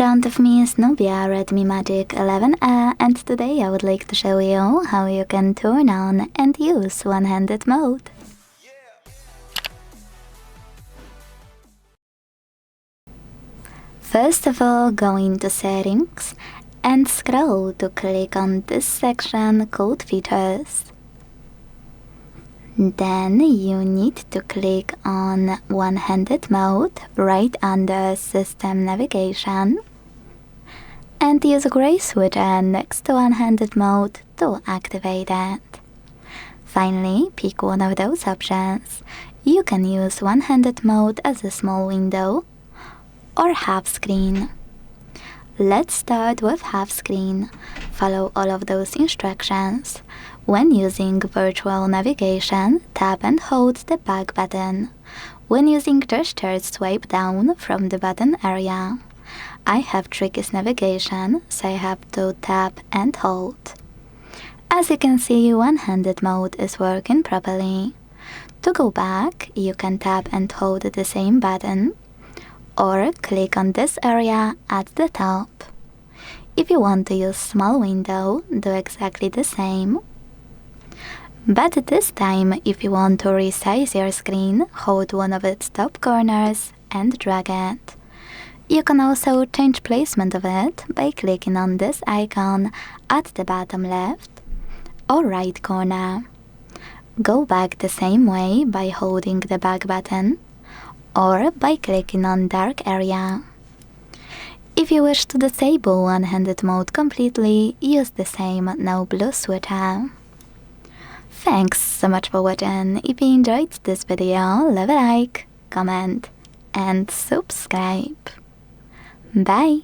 front of me is Nubia RedMagic 11A, and today I would like to show you how you can turn on and use one-handed mode. First of all, go into Settings and scroll to click on this section called Features. Then you need to click on one-handed mode right under System Navigation and use a gray switcher next to one-handed mode to activate it. Finally, pick one of those options. You can use one-handed mode as a small window or half screen. Let's start with half screen. Follow all of those instructions. When using virtual navigation, tap and hold the back button. When using gestures, swipe down from the button area. I have trickiest navigation, so I have to tap and hold. As you can see, one-handed mode is working properly. To go back, you can tap and hold the same button, or click on this area at the top. If you want to use small window, do exactly the same. But this time, if you want to resize your screen, hold one of its top corners and drag it. You can also change placement of it by clicking on this icon at the bottom left or right corner. Go back the same way by holding the back button or by clicking on dark area. If you wish to disable one-handed mode completely, use the same no blue switcher. Thanks so much for watching. If you enjoyed this video, leave a like, comment and subscribe. Bye!